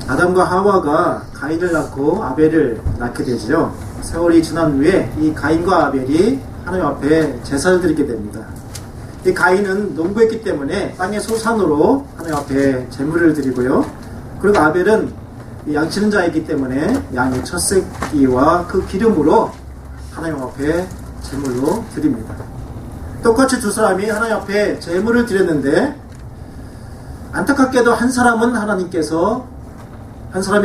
아담과 하와가 가인을 낳고 아벨을 낳게 되죠. 세월이 지난 후에 이 가인과 아벨이 하나님 앞에 제사를 드리게 됩니다. 이 가인은 농부였기 때문에 땅의 소산으로 하나님 앞에 제물을 드리고요. 그리고 아벨은 양치는 자이기 때문에 양의 첫 새끼와 그 기름으로 하나님 앞에 제물로 드립니다. 똑같이 두 사람이 하나님 앞에 제물을 드렸는데 안타깝게도 한 사람의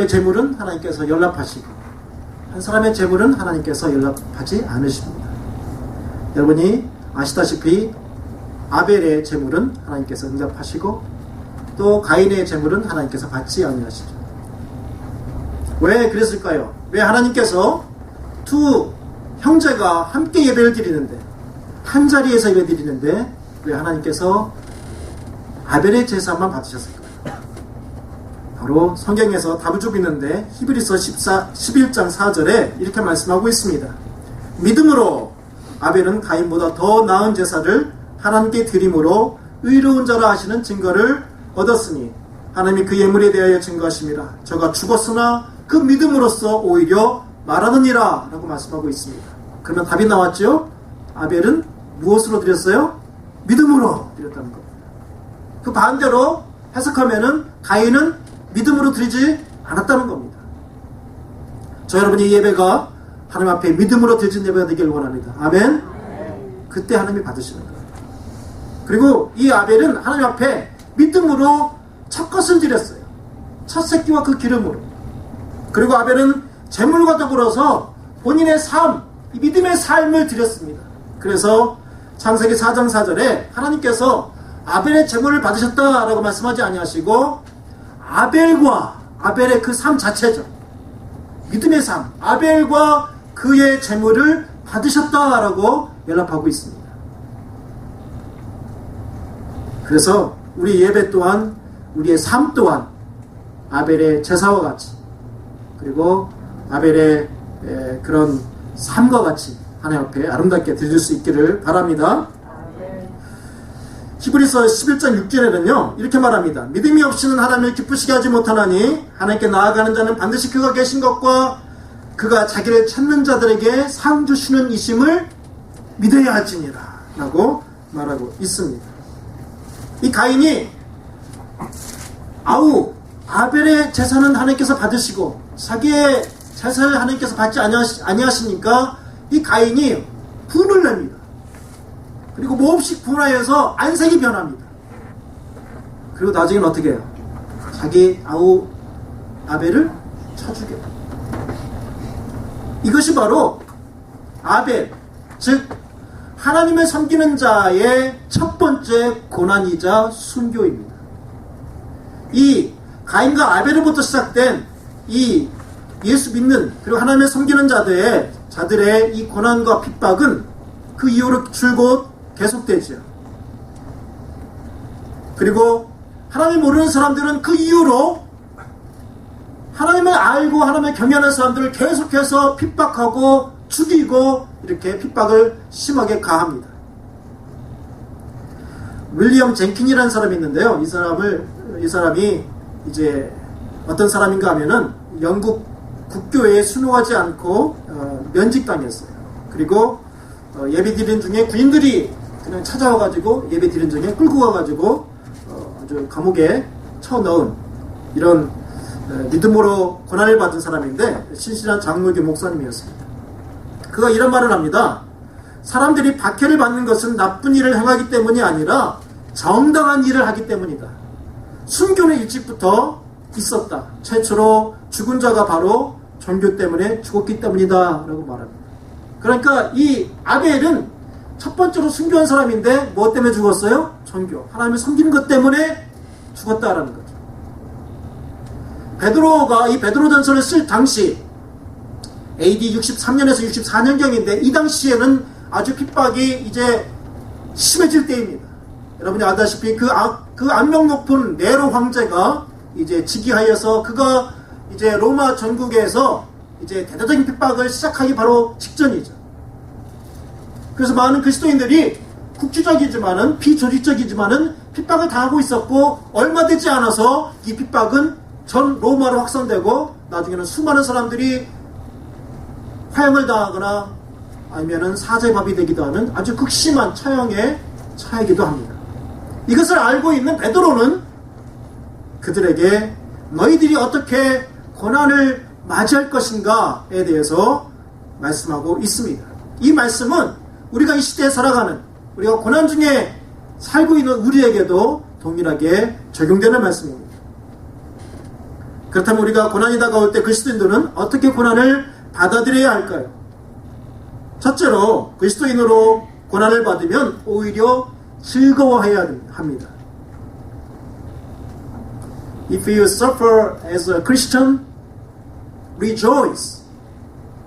제물은 하나님께서 연락하시고 한 사람의 제물은 하나님께서 연락하지 않으십니다. 여러분이 아시다시피 아벨의 제물은 하나님께서 응답하시고 또 가인의 제물은 하나님께서 받지 아니하시죠. 왜 그랬을까요? 왜 하나님께서 두 형제가 함께 예배를 드리는데 한 자리에서 예배 드리는데 왜 하나님께서 아벨의 제사만 받으셨을까요? 바로 성경에서 답을 주고 있는데 히브리서 11장 4절에 이렇게 말씀하고 있습니다. 믿음으로 아벨은 가인보다 더 나은 제사를 하나님께 드림으로 의로운 자라 하시는 증거를 얻었으니 하나님이 그 예물에 대하여 증거하심이라. 저가 죽었으나 그 믿음으로써 오히려 말하느니라 라고 말씀하고 있습니다. 그러면 답이 나왔죠? 아벨은 무엇으로 드렸어요? 믿음으로 드렸다는 겁니다. 그 반대로 해석하면은 가인은 믿음으로 드리지 않았다는 겁니다. 저 여러분의 예배가 하나님 앞에 믿음으로 드려진 예배가 되길 원합니다. 아멘? 그때 하나님이 받으시는 거예요. 그리고 이 아벨은 하나님 앞에 믿음으로 첫 것을 드렸어요. 첫 새끼와 그 기름으로. 그리고 아벨은 제물과 더불어서 본인의 삶, 이 믿음의 삶을 드렸습니다. 그래서 창세기 4장 4절에 하나님께서 아벨의 제물을 받으셨다라고 말씀하지 아니하시고 아벨의 그 삶 자체죠. 믿음의 삶, 아벨과 그의 제물을 받으셨다라고 연락하고 있습니다. 그래서 우리 예배 또한 우리의 삶 또한 아벨의 제사와 같이 그리고 아벨의 그런 삶과 같이 하나님 앞에 아름답게 드릴 수 있기를 바랍니다. 히브리서 11장 6절에는요 이렇게 말합니다. 믿음이 없이는 하나님을 기쁘시게 하지 못하나니 하나님께 나아가는 자는 반드시 그가 계신 것과 그가 자기를 찾는 자들에게 상 주시는 이심을 믿어야 할지니라 라고 말하고 있습니다. 이 가인이 아벨의 제사는 하나님께서 받으시고 자기의 제사를 하나님께서 받지 아니하시니까 이 가인이 분을 냅니다. 그리고 몹시 분하여서 안색이 변합니다. 그리고 나중에는 어떻게 해요? 자기 아벨을 쳐죽여요. 이것이 바로 아벨, 즉 하나님을 섬기는 자의 첫 번째 고난이자 순교입니다. 이 가인과 아벨로부터 시작된 이 예수 믿는 그리고 하나님을 섬기는 자들의 이 고난과 핍박은 그 이후로 줄곧 계속되죠. 그리고 하나님 모르는 사람들은 그 이후로 하나님을 알고 하나님을 경외하는 사람들을 계속해서 핍박하고 죽이고 이렇게 핍박을 심하게 가합니다. 윌리엄 젠킨이라는 사람이 있는데요. 이 사람이 이제 어떤 사람인가 하면은 영국 국교에 순응하지 않고 면직당했어요. 그리고 예배 드리는 중에 군인들이 그냥 찾아와가지고 예배 드리는 중에 끌고 가가지고 아주 감옥에 쳐넣은 이런 믿음으로 고난을 받은 사람인데 신실한 장로교 목사님이었습니다. 그가 이런 말을 합니다. 사람들이 박해를 받는 것은 나쁜 일을 행하기 때문이 아니라 정당한 일을 하기 때문이다. 순교는 일찍부터 있었다. 최초로 죽은 자가 바로 종교 때문에 죽었기 때문이다 라고 말합니다. 그러니까 이 아벨은 첫 번째로 순교한 사람인데 뭐 때문에 죽었어요? 종교, 하나님을 섬기는 것 때문에 죽었다라는 거죠. 베드로가 이 베드로전서를 쓸 당시 AD 63년에서 64년경인데 이 당시에는 아주 핍박이 이제 심해질 때입니다. 여러분이 아다시피 그 악명 높은 네로 황제가 이제 즉위하여서 그가 이제 로마 전국에서 이제 대대적인 핍박을 시작하기 바로 직전이죠. 그래서 많은 그리스도인들이 국지적이지만은 비조직적이지만은 핍박을 당하고 있었고 얼마 되지 않아서 이 핍박은 전 로마로 확산되고 나중에는 수많은 사람들이 화형을 당하거나 아니면은 사제밥이 되기도 하는 아주 극심한 처형에 처하기도 합니다. 이것을 알고 있는 베드로는 그들에게 너희들이 어떻게 고난을 맞이할 것인가에 대해서 말씀하고 있습니다. 이 말씀은 우리가 이 시대에 살아가는, 우리가 고난 중에 살고 있는 우리에게도 동일하게 적용되는 말씀입니다. 그렇다면 우리가 고난이 다가올 때 그리스도인들은 어떻게 고난을 받아들여야 할까요? 첫째로 그리스도인으로 고난을 받으면 오히려 즐거워해야 합니다. If you suffer as a Christian, rejoice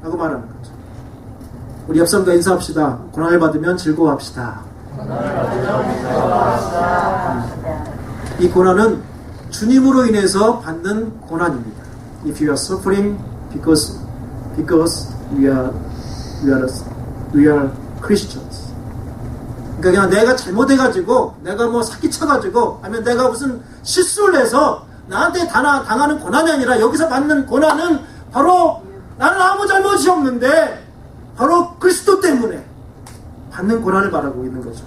라고 말하는 거죠. 우리 옆 사람과 인사합시다. 고난을 받으면 즐거워합시다. 이 고난은 주님으로 인해서 받는 고난입니다. If you are suffering because we are Christians. 그러니까 그냥 내가 잘못해가지고, 내가 뭐 사기쳐가지고, 아니면 내가 무슨 실수를 해서 나한테 당하는 고난이 아니라 여기서 받는 고난은 바로 나는 아무 잘못이 없는데 바로 그리스도 때문에 받는 고난을 말하고 있는 거죠.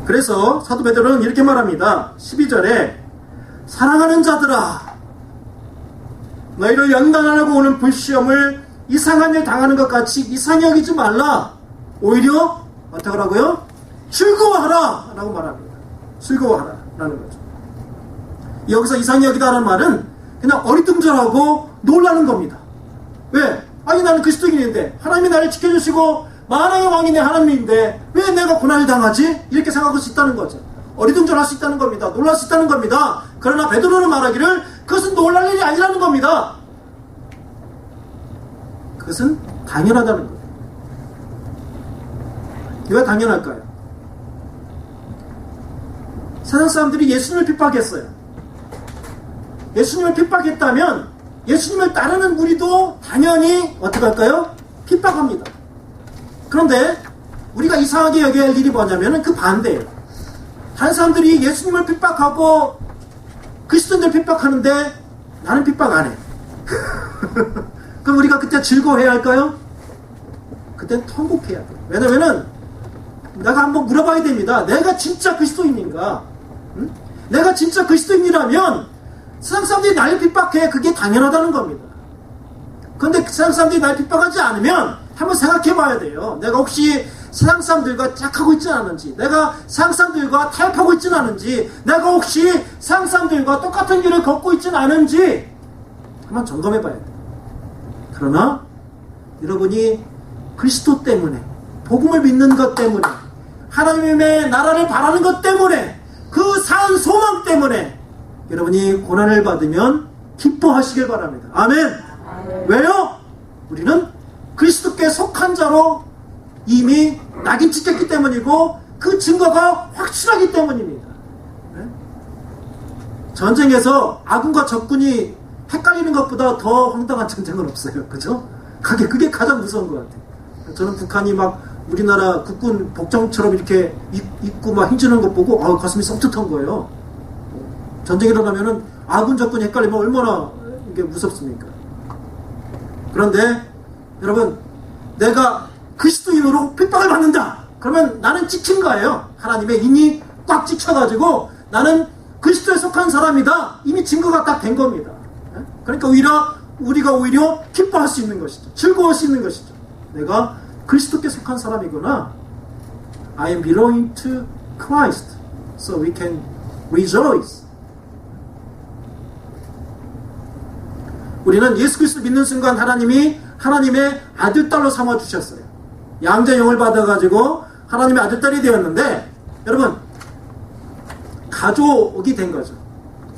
그래서 사도 베드로는 이렇게 말합니다. 12절에 사랑하는 자들아, 너희를 연단하려고 오는 불시험을 이상한 일 당하는 것 같이 이상히 여기지 말라. 오히려 어떻게 하라고요? 즐거워하라 라고 말합니다. 즐거워하라 라는 거죠. 여기서 이상히 여기다라는 말은 그냥 어리둥절하고 놀라는 겁니다. 왜? 아니 나는 그리스도인인데 하나님이 나를 지켜주시고 만왕의 왕이네 하나님인데 왜 내가 고난을 당하지? 이렇게 생각할 수 있다는 거죠. 어리둥절할 수 있다는 겁니다. 놀랄 수 있다는 겁니다. 그러나 베드로는 말하기를 그것은 놀랄 일이 아니라는 겁니다. 그것은 당연하다는 거예요. 왜 당연할까요? 세상 사람들이 예수님을 핍박했어요. 예수님을 핍박했다면 예수님을 따르는 우리도 당연히 어떻게 할까요? 핍박합니다. 그런데 우리가 이상하게 여겨야 할 일이 뭐냐면 그 반대예요. 다른 사람들이 예수님을 핍박하고 그리스도인들 핍박하는데 나는 핍박 안 해. 그럼 우리가 그때 즐거워해야 할까요? 그땐 통곡해야 돼요. 왜냐면은 내가 한번 물어봐야 됩니다. 내가 진짜 그리스도인인가? 응? 내가 진짜 그리스도인이라면 세상 사람들이 날 핍박해. 그게 당연하다는 겁니다. 그런데 세상 사람들이 날 핍박하지 않으면 한번 생각해 봐야 돼요. 내가 혹시 세상 사람들과 짝하고 있지는 않은지, 내가 세상 사람들과 타협하고 있지는 않은지, 내가 혹시 세상 사람들과 똑같은 길을 걷고 있지는 않은지 한번 점검해 봐야 돼요. 그러나 여러분이 그리스도 때문에, 복음을 믿는 것 때문에, 하나님의 나라를 바라는 것 때문에, 그 산 소망 때문에 여러분이 고난을 받으면 기뻐하시길 바랍니다. 아멘. 아멘. 왜요? 우리는 그리스도께 속한 자로 이미 낙인 찍혔기 때문이고 그 증거가 확실하기 때문입니다. 네? 전쟁에서 아군과 적군이 헷갈리는 것보다 더 황당한 전쟁은 없어요. 그죠? 그게 가장 무서운 것 같아요. 저는 북한이 막 우리나라 국군 복장처럼 이렇게 입고 막 힘주는 것 보고 가슴이 썩툭한 거예요. 전쟁이 일어나면은 아군 적군이 헷갈리면 얼마나 이게 무섭습니까? 그런데 여러분, 내가 그리스도인으로 핍박을 받는다. 그러면 나는 찍힌 거예요. 하나님의 인이 꽉 찍혀가지고 나는 그리스도에 속한 사람이다. 이미 증거가 딱 된 겁니다. 그러니까 우리가 오히려 기뻐할 수 있는 것이죠. 즐거워할 수 있는 것이죠. 내가 그리스도께 속한 사람이구나. I am belonging to Christ. So we can rejoice. 우리는 예수 그리스도 믿는 순간 하나님이 하나님의 아들딸로 삼아주셨어요. 양자형을 받아가지고 하나님의 아들딸이 되었는데, 여러분, 가족이 된 거죠.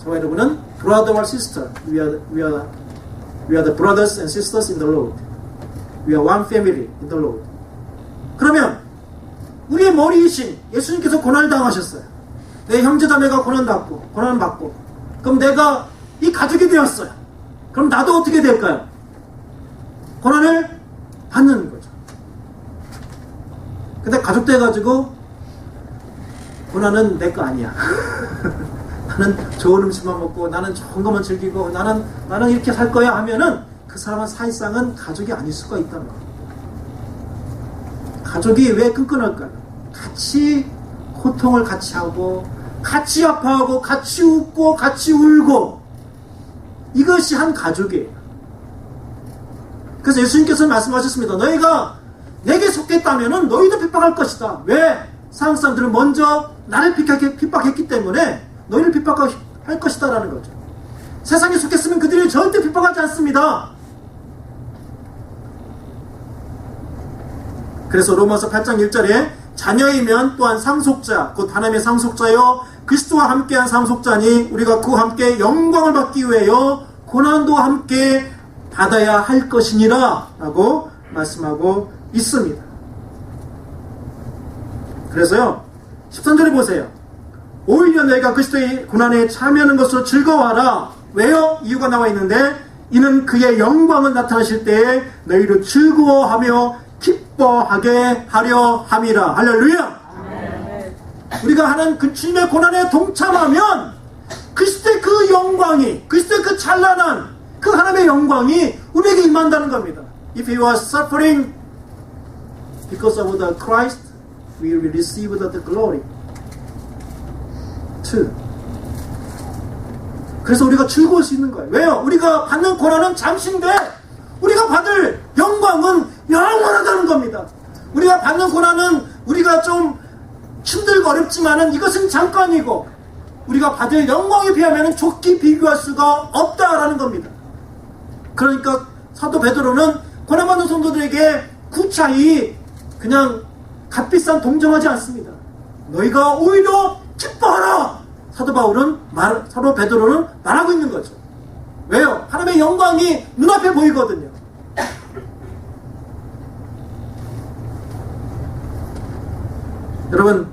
저와 여러분은 brother or sister. We are the brothers and sisters in the Lord. We are one family in the Lord. 그러면 우리의 머리이신 예수님께서 고난을 당하셨어요. 내 형제자매가 고난을 받고 그럼 내가 이 가족이 되었어요. 그럼 나도 어떻게 될까요? 고난을 받는 거죠. 근데 가족 돼가지고 고난은 내 거 아니야. 나는 좋은 음식만 먹고 나는 좋은 것만 즐기고 나는 이렇게 살 거야 하면은 그 사람은 사실상은 가족이 아닐 수가 있다는 거예요. 가족이 왜 끈끈할까요? 같이 고통을 같이 하고 같이 아파하고 같이 웃고 같이 울고 이것이 한 가족이에요. 그래서 예수님께서 말씀하셨습니다. 너희가 내게 속했다면 너희도 핍박할 것이다. 왜? 세상 사람들은 먼저 나를 핍박했기 때문에 너희를 핍박할 것이다 라는 거죠. 세상에 속했으면 그들이 절대 핍박하지 않습니다. 그래서 로마서 8장 1절에 자녀이면 또한 상속자 곧 하나님의 상속자요 그리스도와 함께한 상속자니 우리가 그와 함께 영광을 받기 위하여 고난도 함께 받아야 할 것이니라 라고 말씀하고 있습니다. 그래서요 13절에 보세요. 오히려 너희가 그리스도의 고난에 참여하는 것으로 즐거워하라. 왜요? 이유가 나와 있는데 이는 그의 영광을 나타나실 때에 너희를 즐거워하며 기뻐하게 하려 함이라. 할렐루야. 아멘. 우리가 하는 그 주님의 고난에 동참하면 그리스도의 그 영광이 그리스도의 그 찬란한 그 하나님의 영광이 우리에게 임한다는 겁니다. If you are suffering because of the Christ, we will receive the glory too. 그래서 우리가 즐거울 수 있는 거예요. 왜요? 우리가 받는 고난은 잠시인데 우리가 받을 영광은 영원하다는 겁니다. 우리가 받는 고난은 우리가 좀 힘들고 어렵지만은 이것은 잠깐이고 우리가 받을 영광에 비하면 좋게 비교할 수가 없다라는 겁니다. 그러니까 사도 베드로는 고난받는 성도들에게 구차히 그냥 값비싼 동정하지 않습니다. 너희가 오히려 기뻐하라. 사도 베드로는 말하고 있는 거죠. 왜요? 하나님의 영광이 눈앞에 보이거든요. 여러분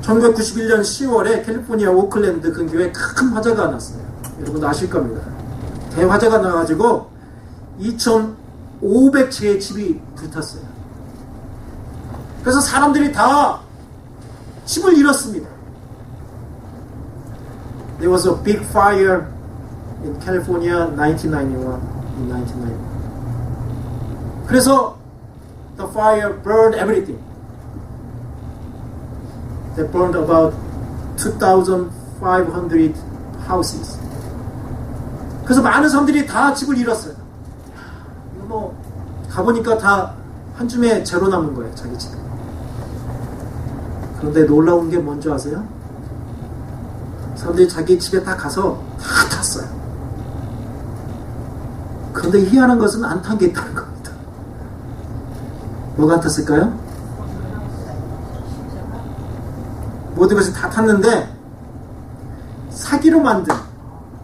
1991년 10월에 캘리포니아 오클랜드 근교에 큰 화재가 났어요. 여러분도 아실 겁니다. 대화재가 나가지고 2,500채의 집이 불탔어요. 그래서 사람들이 다 집을 잃었습니다. There was a big fire in California 1991. 그래서 the fire burned everything. They burned about 2,500 houses. 그래서 많은 사람들이 다 집을 잃었어요. 뭐 가보니까 다 한 줌에 제로 남은 거예요, 자기 집. 그런데 놀라운 게 뭔지 아세요? 사람들이 자기 집에 다 가서 다 탔어요. 그런데 희한한 것은 안 탄 게 있다는 겁니다. 뭐가 안 탔을까요? 모든 것이 다 탔는데 사기로 만든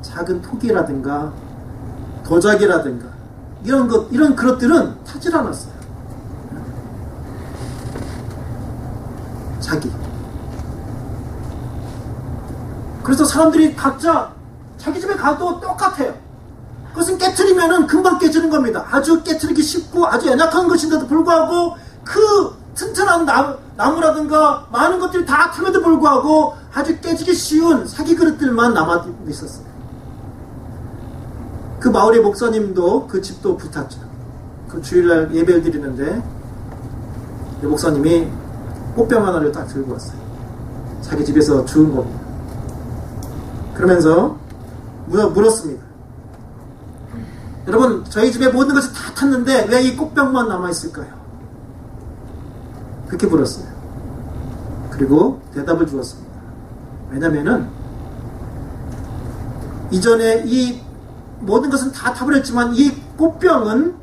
작은 토기라든가 도자기라든가 이런 그릇들은 타질 않았어요. 자기. 그래서 사람들이 각자 자기 집에 가도 똑같아요. 그것은 깨트리면은 금방 깨지는 겁니다. 아주 깨트리기 쉽고 아주 연약한 것인데도 불구하고 그 튼튼한 나무라든가 많은 것들이 다 탐에도 불구하고 아주 깨지기 쉬운 사기 그릇들만 남아 있었어요. 그 마을의 목사님도 그 집도 불탔죠. 그 주일날 예배를 드리는데 목사님이 꽃병 하나를 딱 들고 왔어요. 자기 집에서 주운 겁니다. 그러면서 물었습니다. 여러분, 저희 집에 모든 것이 다 탔는데 왜 이 꽃병만 남아있을까요? 그렇게 물었어요. 그리고 대답을 주었습니다. 왜냐면은 이전에 이 모든 것은 다 타버렸지만 이 꽃병은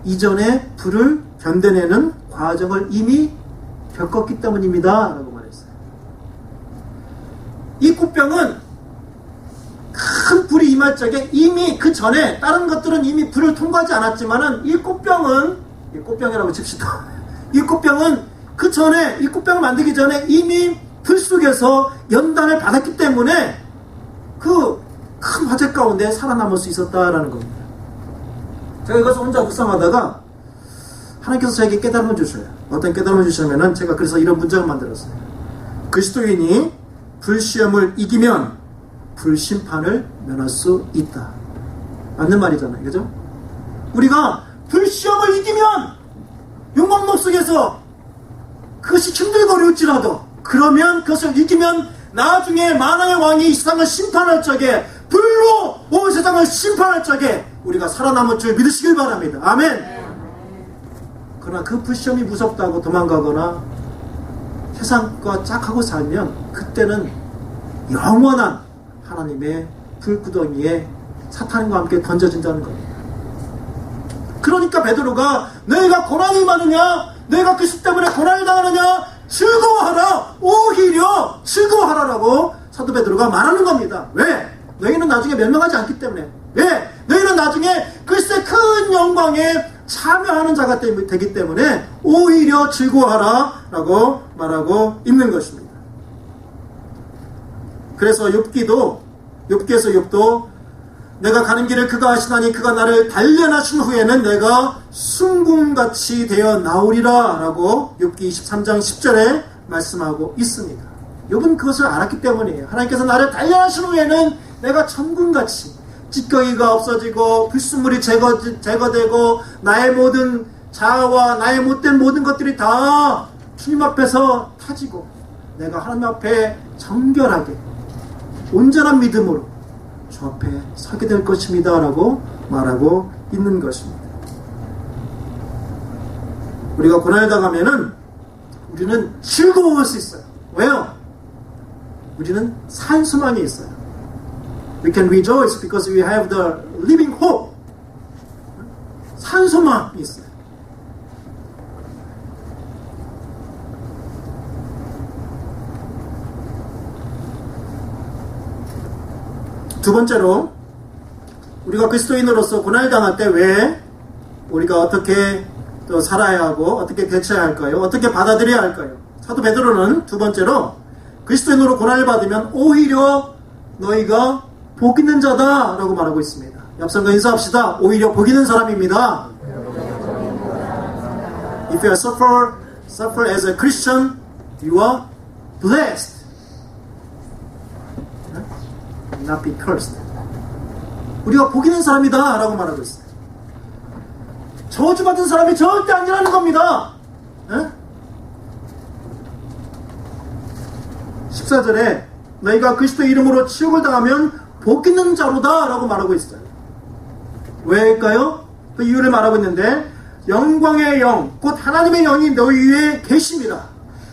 이전에 불을 견뎌내는 과정을 이미 겪었기 때문입니다 라고 말했어요. 이 꽃병은 큰 불이 임할 적에 이미 그 전에 다른 것들은 이미 불을 통과하지 않았지만은 이 꽃병이라고 칩시다. 이 꽃병은 그 전에 이 꽃병을 만들기 전에 이미 불 속에서 연단을 받았기 때문에 그 큰 화재 가운데 살아남을 수 있었다라는 겁니다. 제가 이것을 혼자 묵상하다가 하나님께서 저에게 깨달음을 주셔요. 어떤 깨달음을 주시냐면은 제가 그래서 이런 문장을 만들었어요. 그리스도인이 불시험을 이기면 불심판을 면할 수 있다. 맞는 말이잖아요. 그죠? 우리가 불시험을 이기면 욕망 속에서 그것이 힘들고 어려울지라도 그러면 그것을 이기면 나중에 만왕의 왕이 이 세상을 심판할 적에 불로 온 세상을 심판할 적에 우리가 살아남을 줄 믿으시길 바랍니다. 아멘. 그러나 그 불시험이 무섭다고 도망가거나 세상과 짝하고 살면 그때는 영원한 하나님의 불구덩이에 사탄과 함께 던져진다는 겁니다. 그러니까 베드로가 너희가 고난이 많으냐, 너희가 그리스도 때문에 고난을 당하느냐, 즐거워하라, 오히려 즐거워하라라고 사도 베드로가 말하는 겁니다. 왜? 너희는 나중에 멸망하지 않기 때문에. 왜? 너희는 나중에 그리스도의 큰 영광에 참여하는 자가 되기 때문에 오히려 즐거워하라 라고 말하고 있는 것입니다. 그래서 욥기에서 욥도 내가 가는 길을 그가 아시나니 그가 나를 단련하신 후에는 내가 순금같이 되어 나오리라 라고 욥기 23장 10절에 말씀하고 있습니다. 욥은 그것을 알았기 때문이에요. 하나님께서 나를 단련하신 후에는 내가 천금같이 찌꺼기가 없어지고 불순물이 제거되고 나의 모든 자아와 나의 못된 모든 것들이 다 주님 앞에서 타지고 내가 하나님 앞에 정결하게 온전한 믿음으로 주 앞에 서게 될 것입니다 라고 말하고 있는 것입니다. 우리가 고난을 당하면은 우리는 즐거워할 수 있어요. 왜요? 우리는 산 소망이 있어요. We can rejoice because we have the living hope. 산 소망이 있어요. 두 번째로 우리가 그리스도인으로서 고난을 당할 때 왜 우리가 어떻게 또 살아야 하고 어떻게 대처해야 할까요? 어떻게 받아들여야 할까요? 사도 베드로는 두 번째로 그리스도인으로 고난을 받으면 오히려 너희가 복 있는 자다 라고 말하고 있습니다. 옆선과 인사합시다. 오히려 복 있는 사람입니다. If you suffer as a Christian, you are blessed. Not be cursed. 우리가 복 있는 사람이다 라고 말하고 있어요. 저주받은 사람이 절대 아니라는 겁니다. 14절에 너희가 그리스도 이름으로 치욕을 당하면 복 있는 자로다 라고 말하고 있어요. 왜일까요? 그 이유를 말하고 있는데 영광의 영, 곧 하나님의 영이 너희 위에 계심이라.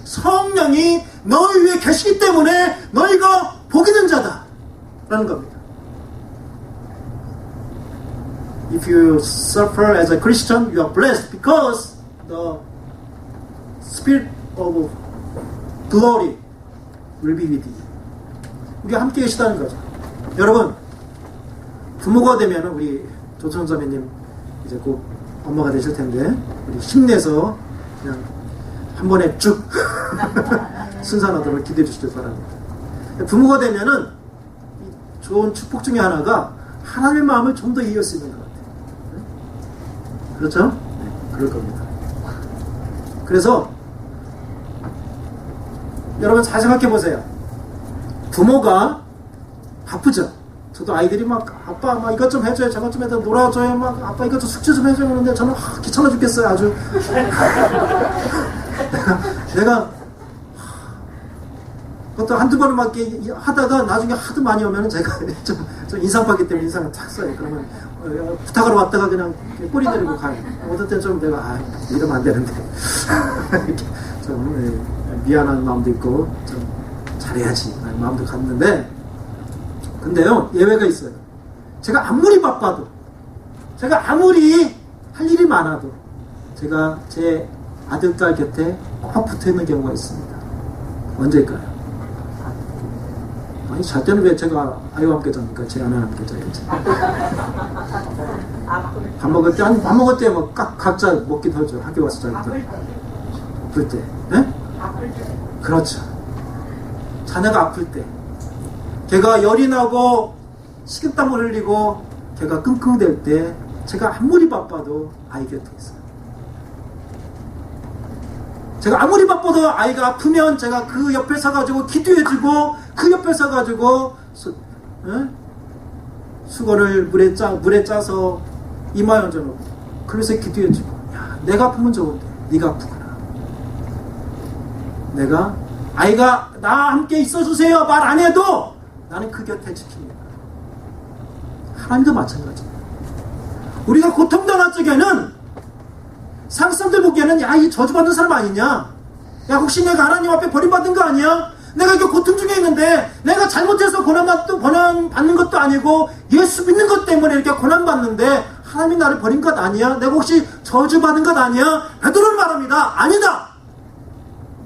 성령이 너희 위에 계시기 때문에 너희가 복 있는 자다 라는 겁니다. If you suffer as a Christian, you are blessed because the Spirit of glory will be with you. 우리가 함께 계시다는 거죠. 여러분, 부모가 되면 우리 조천 선배님 이제 곧 엄마가 되실 텐데 우리 힘내서 그냥 한 번에 쭉 순산하도록 기대해 주시길 바랍니다. 부모가 되면은 좋은 축복 중에 하나가 하나님의 마음을 좀 더 이해할 수 있는 것 같아요. 그렇죠? 네, 그럴 겁니다. 그래서 여러분 잘 생각해 보세요. 부모가 바쁘죠. 저도 아이들이 막 아빠 막 이것 좀 해줘요, 저것 좀 해줘요, 놀아줘요, 막 아빠 이것 좀 숙제 좀 해줘요 하는데 저는 귀찮아 죽겠어요. 아주 내가 그것도 한두 번을 막 하다가 나중에 하도 많이 오면은 제가 좀 인상받기 때문에 인상을 탁 써요. 그러면 부탁하러 왔다가 그냥 꼬리 내리고 가요. 어떨 땐 좀 내가 이러면 안 되는데 이렇게 좀 미안한 마음도 있고 좀 잘해야지 라는 마음도 갔는데, 근데요 예외가 있어요. 제가 아무리 바빠도, 제가 아무리 할 일이 많아도 제가 제 아들, 딸 곁에 꼭 붙어 있는 경우가 있습니다. 언제일까요? 아니, 잘 때는 왜 제가 아이와 함께 잡니까? 제 아내와 함께 자야지. 밥 먹을 때, 밥 먹을 때 뭐 각자 먹긴 하죠. 학교 와서 잘 때. 아플 때. 네? 그렇죠. 자녀가 아플 때. 걔가 열이 나고 식은땀을 흘리고 걔가 끙끙댈 때 제가 아무리 바빠도 아이 곁에 있어요. 제가 아무리 바빠도 아이가 아프면 제가 그 옆에 서가지고 기도해주고, 그 옆에 서가지고 수건을 물에 짜서 이마에 얹어놓고, 그래서 기도해주고, 야, 내가 아프면 좋은데 네가 아프구나. 내가 아이가 나 함께 있어주세요 말 안 해도 나는 그 곁에 지킵니다. 하나님도 마찬가지입니다. 우리가 고통당할 적에는 상사들 보기에는 야, 이 저주받는 사람 아니냐, 야, 혹시 내가 하나님 앞에 버림받은 거 아니야? 내가 이게 고통 중에 있는데 내가 잘못해서 고난 받는 것도 아니고 예수 믿는 것 때문에 이렇게 고난 받는데 하나님이 나를 버린 것 아니야? 내가 혹시 저주받은 것 아니야? 베드로는 말합니다. 아니다.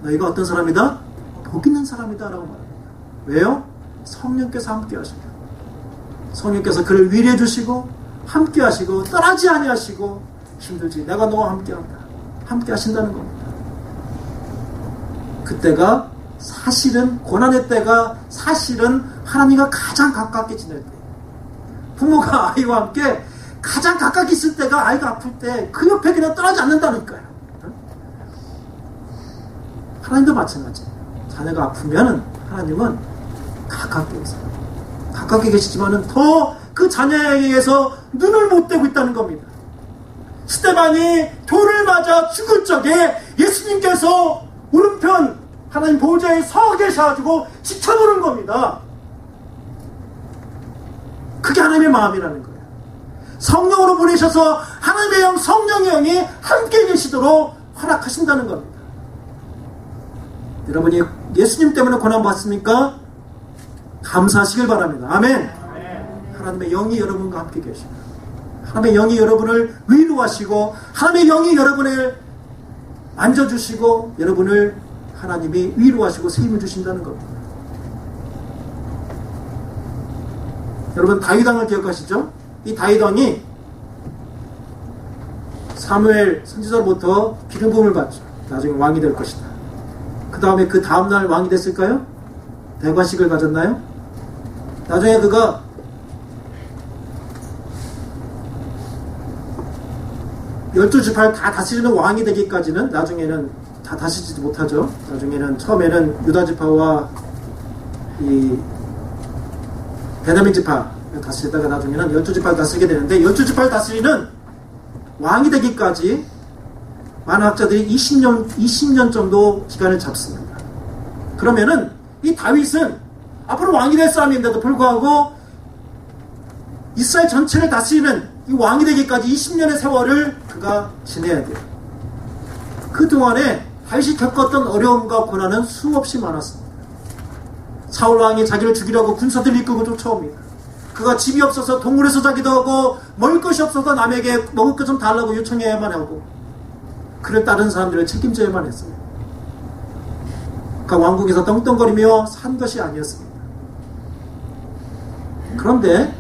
너희가 어떤 사람이다? 복 있는 사람이다 라고 말합니다. 왜요? 성령께서 함께 하시고, 성령께서 그를 위로해 주시고 함께 하시고 떠나지 아니하시고, 힘들지, 내가 너와 함께 한다, 함께 하신다는 겁니다. 그때가 사실은, 고난의 때가 사실은 하나님과 가장 가깝게 지낼 때, 부모가 아이와 함께 가장 가깝게 있을 때가 아이가 아플 때 그 옆에 그냥 떠나지 않는다니까요. 하나님도 마찬가지예요. 자녀가 아프면은 하나님은 가깝게 계세요. 가깝게 계시지만은 더 그 자녀에 의해서 눈을 못 떼고 있다는 겁니다. 스데반이 돌을 맞아 죽을 적에 예수님께서 오른편 하나님 보좌에 서 계셔가지고 지켜보는 겁니다. 그게 하나님의 마음이라는 거예요. 성령으로 보내셔서 하나님의 영, 성령의 영이 함께 계시도록 허락하신다는 겁니다. 여러분이 예수님 때문에 고난받습니까? 감사하시길 바랍니다. 아멘. 하나님의 영이 여러분과 함께 계십니다. 하나님의 영이 여러분을 위로하시고, 하나님의 영이 여러분을 만져주시고, 여러분을 하나님이 위로하시고 세임을 주신다는 겁니다. 여러분, 다윗왕을 기억하시죠? 이 다윗왕이 사무엘 선지자로부터 기름 부음을 받죠. 나중에 왕이 될 것이다. 그 다음에 그 다음날 왕이 됐을까요? 대관식을 가졌나요? 나중에 그가 열두 지파를 다 다스리는 왕이 되기까지는 나중에는 다 다스리지도 못하죠. 나중에는 처음에는 유다 지파와 이 베냐민 지파 다스리다가 나중에는 열두 지파를 다스리게 되는데, 열두 지파를 다스리는 왕이 되기까지 많은 학자들이 20년 정도 기간을 잡습니다. 그러면은 이 다윗은 앞으로 왕이 될 사람인데도 불구하고 이스라엘 전체를 다스리는 이 왕이 되기까지 20년의 세월을 그가 지내야 돼요. 그동안에 다윗이 겪었던 어려움과 고난은 수없이 많았습니다. 사울 왕이 자기를 죽이려고 군사들을 이끌고 쫓아옵니다. 그가 집이 없어서 동굴에서 자기도 하고, 먹을 것이 없어서 남에게 먹을 것 좀 달라고 요청해야만 하고, 그를 따른 사람들을 책임져야만 했어요. 그가 왕궁에서 떵떵거리며 산 것이 아니었습니다. 그런데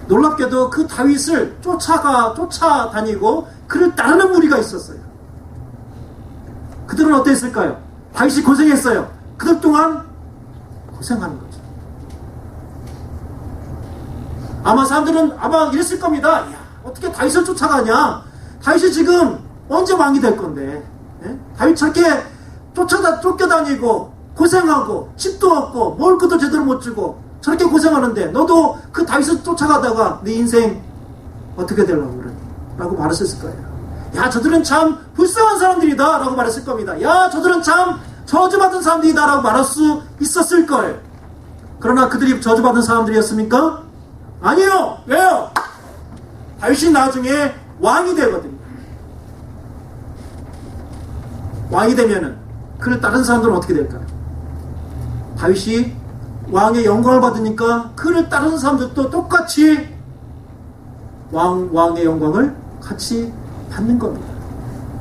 놀랍게도 그 다윗을 쫓아다니고 그를 따르는 무리가 있었어요. 그들은 어땠을까요? 다윗이 고생했어요. 그들 동안 고생하는 거죠. 아마 사람들은 이랬을 겁니다. 야, 어떻게 다윗을 쫓아가냐? 다윗이 지금 언제 왕이 될 건데? 예? 다윗 저렇게 쫓겨다니고 고생하고 집도 없고 먹을 것도 제대로 못 주고 저렇게 고생하는데 너도 그 다윗을 쫓아가다가 네 인생 어떻게 되려고 그러니? 라고 말했을 거예요. 야, 저들은 참 불쌍한 사람들이다 라고 말했을 겁니다. 야, 저들은 참 저주받은 사람들이다 라고 말할 수 있었을 거예요. 그러나 그들이 저주받은 사람들이었습니까? 아니요. 왜요? 다윗이 나중에 왕이 되거든요. 왕이 되면은 그를 다른 사람들은 어떻게 될까요? 다윗이 왕의 영광을 받으니까 그를 따르는 사람들도 똑같이 왕의 영광을 같이 받는 겁니다.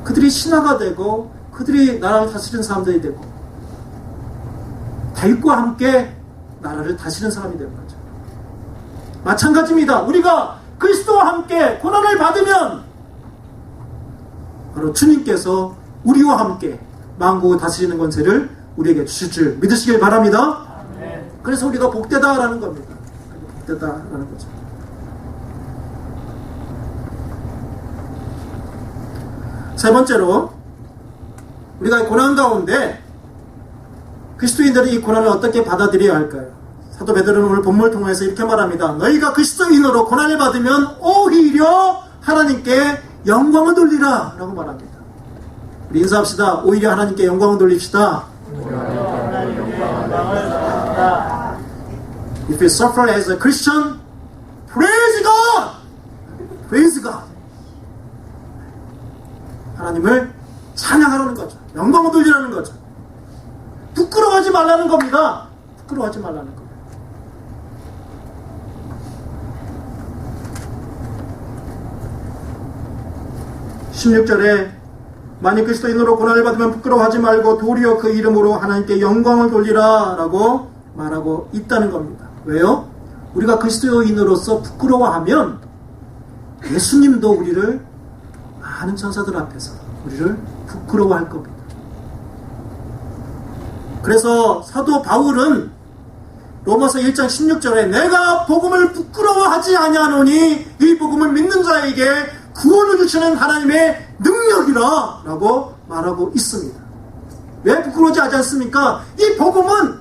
그들이 신하가 되고 그들이 나라를 다스리는 사람들이 되고 다윗과 함께 나라를 다스리는 사람이 되는 거죠. 마찬가지입니다. 우리가 그리스도와 함께 고난을 받으면 바로 주님께서 우리와 함께 만국을 다스리는 권세를 우리에게 주실 줄 믿으시길 바랍니다. 그래서 우리가 복되다라는 겁니다. 복되다라는 거죠. 세 번째로 우리가 고난 가운데 그리스도인들이 이 고난을 어떻게 받아들여야 할까요? 사도 베드로는 오늘 본문을 통해서 이렇게 말합니다. 너희가 그리스도인으로 고난을 받으면 오히려 하나님께 영광을 돌리라 라고 말합니다. 우리 인사합시다. 오히려 하나님께 영광을 돌립시다. If you suffer as a Christian, praise God! Praise God! 하나님을 찬양하라는 거죠. 영광을 돌리라는 거죠. 부끄러워하지 말라는 겁니다. 부끄러워하지 말라는 거예요. (16절에) 만일 그리스도인으로 고난을 받으면 부끄러워하지 말고 도리어 그 이름으로 하나님께 영광을 돌리라 라고 말하고 있다는 겁니다. 왜요? 우리가 그리스도인으로서 부끄러워하면 예수님도 우리를 많은 천사들 앞에서 우리를 부끄러워할 겁니다. 그래서 사도 바울은 로마서 1장 16절에 내가 복음을 부끄러워하지 아니하노니 이 복음을 믿는 자에게 구원을 주시는 하나님의 능력이라 라고 말하고 있습니다. 왜 부끄러워하지 하지 않습니까? 이 복음은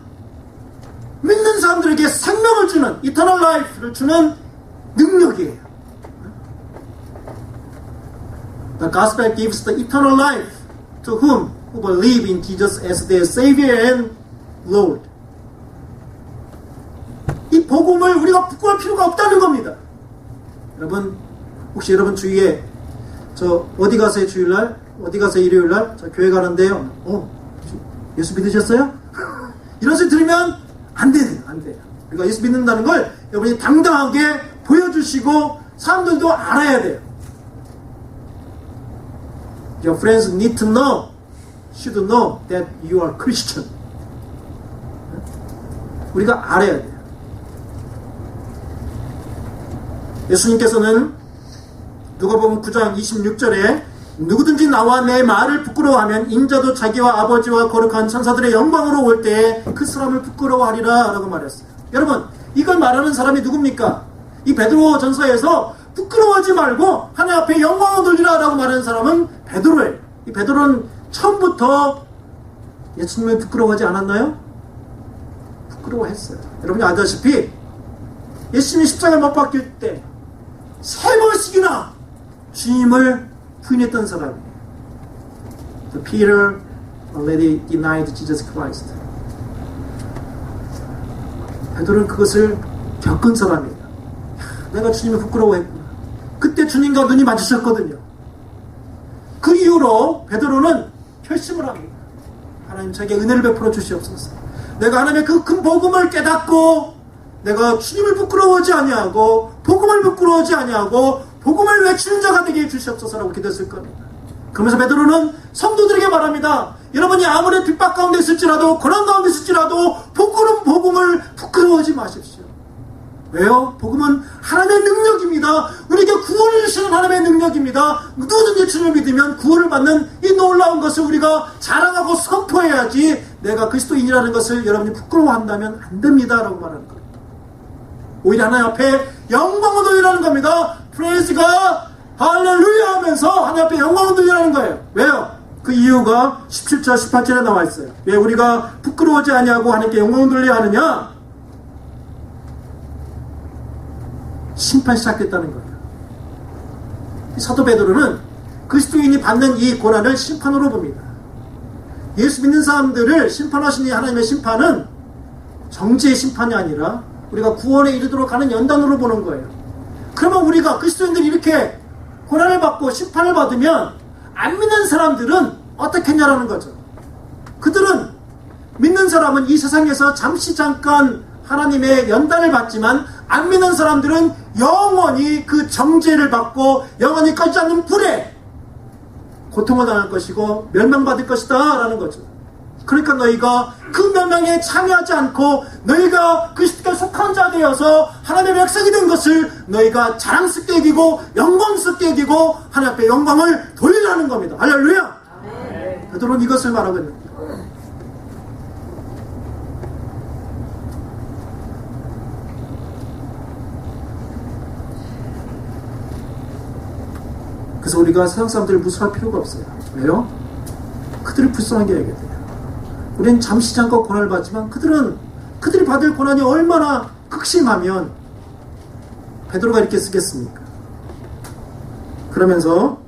믿는 사람들에게 생명을 주는 이터널 라이프를 주는 능력이에요. The gospel gives the eternal life to whom who believe in Jesus as their Savior and Lord. 이 복음을 우리가 부끄러울 필요가 없다는 겁니다. 여러분, 혹시 여러분 주위에 저 어디 가세요 주일날? 어디 가세요 일요일날? 저 교회 가는데요. 예수 믿으셨어요? 이런 소리 들으면 안 돼요. 안 돼요. 그러니까 예수 믿는다는 걸 여러분이 당당하게 보여주시고 사람들도 알아야 돼요. Your friends need to know, should know that you are Christian. 우리가 알아야 돼요. 예수님께서는 누가복음 9장 26절에 누구든지 나와 내 말을 부끄러워하면 인자도 자기와 아버지와 거룩한 천사들의 영광으로 올 때에 그 사람을 부끄러워하리라 라고 말했어요. 여러분, 이걸 말하는 사람이 누굽니까? 이 베드로 전서에서 부끄러워하지 말고 하나님 앞에 영광을 돌리라 라고 말하는 사람은 베드로예요. 이 베드로는 처음부터 예수님을 부끄러워하지 않았나요? 부끄러워했어요. 여러분이 아다시피 예수님이 십자가에 못 박힐 때 3번씩이나 주님을 부인했던 사람이에요. Peter already denied Jesus Christ. 베드로는 그것을 겪은 사람이에요. 내가 주님을 부끄러워했구나. 그때 주님과 눈이 마주쳤거든요. 그 이후로 베드로는 결심을 합니다. 하나님 자기의 은혜를 베풀어 주시옵소서. 내가 하나님의 그 큰 복음을 깨닫고 내가 주님을 부끄러워하지 아니하고 복음을 부끄러워하지 아니하고 복음을 외치는 자가 되게 해주시옵소서라고 기도했을 겁니다. 그러면서 베드로는 성도들에게 말합니다. 여러분이 아무리 핍박 가운데 있을지라도 고난 가운데 있을지라도 복음을 부끄러워하지 마십시오. 왜요? 복음은 하나님의 능력입니다. 우리에게 구원을 주시는 하나님의 능력입니다. 누구든지 주님을 믿으면 구원을 받는 이 놀라운 것을 우리가 자랑하고 선포해야지 내가 그리스도인이라는 것을 여러분이 부끄러워한다면 안 됩니다 라고 말하는 겁니다. 오히려 하나님 앞에 영광을 돌리라는 겁니다. Praise God, 할렐루야 하면서 하나님 앞에 영광을 돌리라는 거예요. 왜요? 그 이유가 17절 18절에 나와 있어요. 왜 우리가 부끄러워하지 아니하고 하나님께 영광을 돌려야 하느냐? 심판이 시작됐다는 거예요. 사도 베드로는 그리스도인이 받는 이 고난을 심판으로 봅니다. 예수 믿는 사람들을 심판하시는 하나님의 심판은 정죄의 심판이 아니라 우리가 구원에 이르도록 하는 연단으로 보는 거예요. 그러면 우리가 그리스도인들이 이렇게 고난을 받고 심판을 받으면 안 믿는 사람들은 어떻게 했냐라는 거죠. 그들은 믿는 사람은 이 세상에서 잠깐 하나님의 연단을 받지만 안 믿는 사람들은 영원히 그 정죄를 받고 영원히 꺼지지 않는 불에 고통을 당할 것이고 멸망받을 것이다 라는 거죠. 그러니까 너희가 그 멸망에 참여하지 않고 너희가 그리스도께 속한 자 되어서 하나님의 백성이 된 것을 너희가 자랑스럽게 여기고 영광스럽게 여기고 하나님 앞에 영광을 돌리라는 겁니다. 할렐루야. 베드로는 이것을 말하고 있는 거예요. 그래서 우리가 세상 사람들을 무시할 필요가 없어요. 왜요? 그들을 불쌍하게 여겨야 돼요. 우리는 잠시 잠깐 고난을 받지만 그들이 받을 고난이 얼마나 극심하면 베드로가 이렇게 쓰겠습니까? 그러면서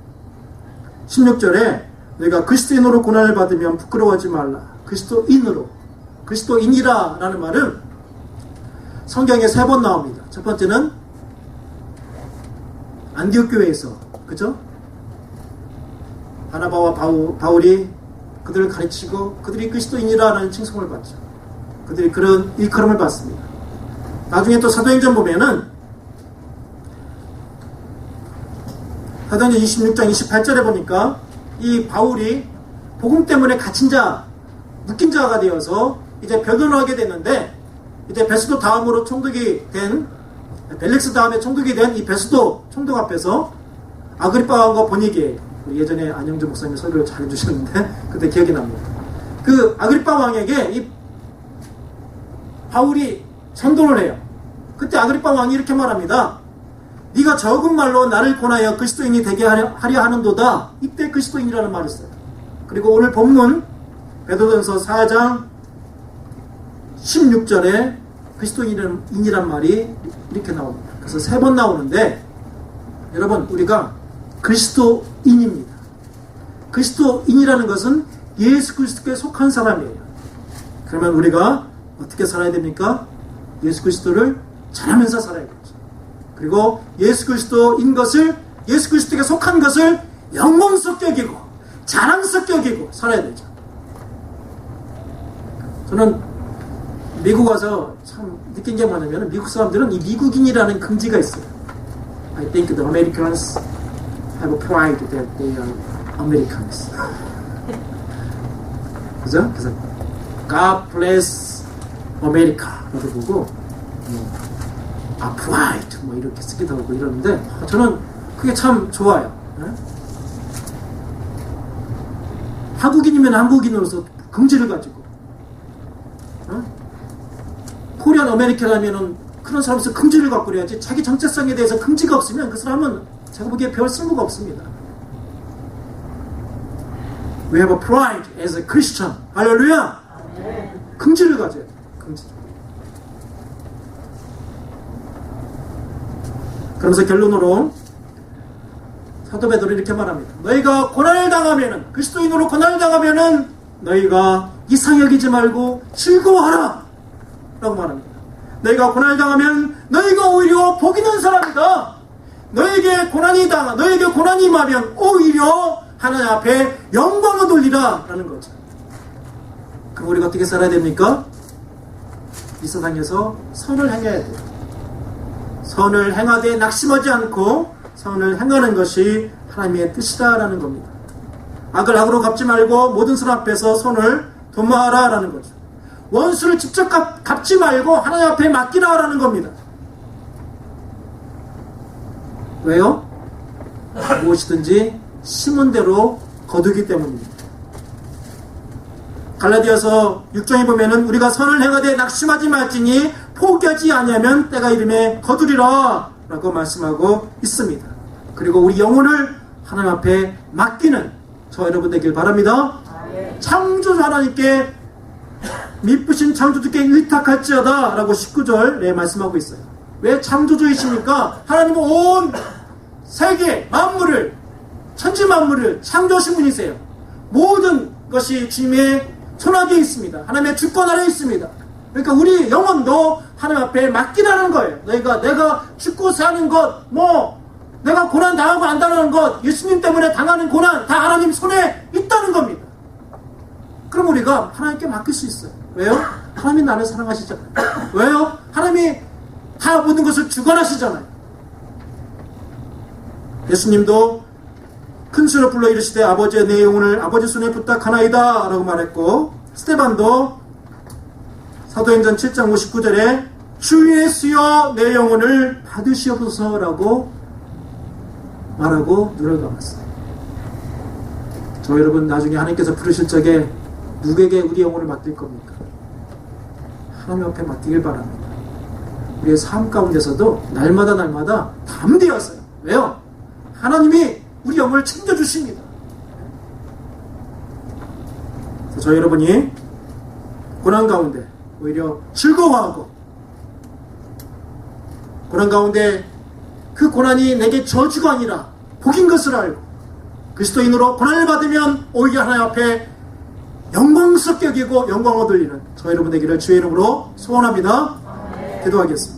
16절에 너희가 그리스도인으로 고난을 받으면 부끄러워하지 말라. 그리스도인이라 라는 말은 성경에 3번 나옵니다. 첫 번째는 안디옥 교회에서, 그죠? 바나바와 바울이 그들을 가르치고 그들이 그리스도인이라 라는 칭송을 받죠. 그들이 그런 일컬음을 받습니다. 나중에 또 사도행전 보면은 사도행전 26장 28절에 보니까 이 바울이 복음 때문에 갇힌 자, 묶인 자가 되어서 이제 변론을 하게 됐는데, 이제 베스도 다음으로 총독이 된, 벨릭스 다음에 총독이 된 이 베스도 총독 앞에서 아그리파 왕과 보니게, 예전에 안영주 목사님 설교를 잘 해주셨는데 그때 기억이 납니다. 그 아그리파 왕에게 이 바울이 전도를 해요. 그때 아그리파 왕이 이렇게 말합니다. 네가 적은 말로 나를 권하여 그리스도인이 되게 하려 하는도다. 이때 그리스도인이라는 말을 써요. 그리고 오늘 본문 베드로전서 4장 16절에 그리스도인이란 말이 이렇게 나옵니다. 그래서 3번 나오는데, 여러분, 우리가 그리스도인입니다. 그리스도인이라는 것은 예수 그리스도께 속한 사람이에요. 그러면 우리가 어떻게 살아야 됩니까? 예수 그리스도를 잘하면서 살아야 되죠. 그리고 예수 그리스도인 것을, 예수 그리스도께 속한 것을 영광스럽게 여기고 자랑스럽게 여기고 살아야 되죠. 저는 미국 와서 참 느낀 게 뭐냐면, 미국 사람들은 이 미국인이라는 긍지가 있어요. I think the Americans have a pride that they are Americans. 그죠? 그래서 God bless America 라고 보고 pride 뭐 이렇게 쓰기도 하고 이러는데, 저는 그게 참 좋아요. 네? 한국인이면 한국인으로서 긍지를 가지고, 코리안 아메리칸이면은 그런 사람으로서 긍지를 갖고 그래야지, 자기 정체성에 대해서 긍지가 없으면 그 사람은 제가 보기에 별 쓸모가 없습니다. We have a pride as a Christian. 할렐루야! 긍지를 가져야 돼요. 긍지. 그러면서 결론으로 사도 베드로 이렇게 말합니다. 너희가 고난을 당하면은, 그리스도인으로 고난을 당하면은 너희가 이상 여기지 말고 즐거워하라 라고 말합니다. 너희가 고난을 당하면 너희가 오히려 복 있는 사람이다. 너에게 고난이 임하면 오히려 하나님 앞에 영광을 돌리라 라는 거죠. 그럼 우리가 어떻게 살아야 됩니까? 이 세상에서 선을 행해야 돼요. 선을 행하되 낙심하지 않고 선을 행하는 것이 하나님의 뜻이다라는 겁니다. 악을 악으로 갚지 말고 모든 사람 앞에서 선을 도모하라 라는 거죠. 원수를 직접 갚지 말고 하나님 앞에 맡기라라는 겁니다. 왜요? 무엇이든지 심은 대로 거두기 때문입니다. 갈라디아서 6장에 보면은 우리가 선을 행하되 낙심하지 말지니 포기하지 아니하면 때가 이름에 거두리라 라고 말씀하고 있습니다. 그리고 우리 영혼을 하나님 앞에 맡기는 저 여러분 되길 바랍니다. 창조주 하나님께 미쁘신 창조주께 의탁할지어다 라고 19절에 말씀하고 있어요. 왜 창조주이십니까? 하나님은 온 세계 만물을, 천지 만물을 창조하신 분이세요. 모든 것이 주님의 손아귀에 있습니다. 하나님의 주권 아래에 있습니다. 그러니까 우리 영혼도 하나님 앞에 맡기라는 거예요. 내가 죽고 사는 것, 내가 고난 당하고 안 당하는 것, 예수님 때문에 당하는 고난 다 하나님 손에 있다는 겁니다. 그럼 우리가 하나님께 맡길 수 있어요. 왜요? 하나님이 나를 사랑하시잖아요. 왜요? 하나님이 다 모든 것을 주관하시잖아요. 예수님도 큰 소리로 불러 이르시되 아버지의 내 영혼을 아버지 손에 부탁하나이다 라고 말했고, 스데반도 사도행전 7장 59절에 주 예수여 내 영혼을 받으시옵소서 라고 말하고 눈을 감았어요. 저 여러분 나중에 하나님께서 부르실 적에 누구에게 우리 영혼을 맡길 겁니까? 하나님 앞에 맡기길 바랍니다. 우리의 삶 가운데서도 날마다 담대하세요. 왜요? 하나님이 우리 영혼을 챙겨주십니다. 저 여러분이 고난 가운데 오히려 즐거워하고, 고난 가운데 그 고난이 내게 저주가 아니라 복인 것을 알고 그리스도인으로 고난을 받으면 오히려 하나님 앞에 영광스럽게 여기고 영광 얻으리는 저 여러분 되기를 주의 이름으로 소원합니다. 기도하겠습니다.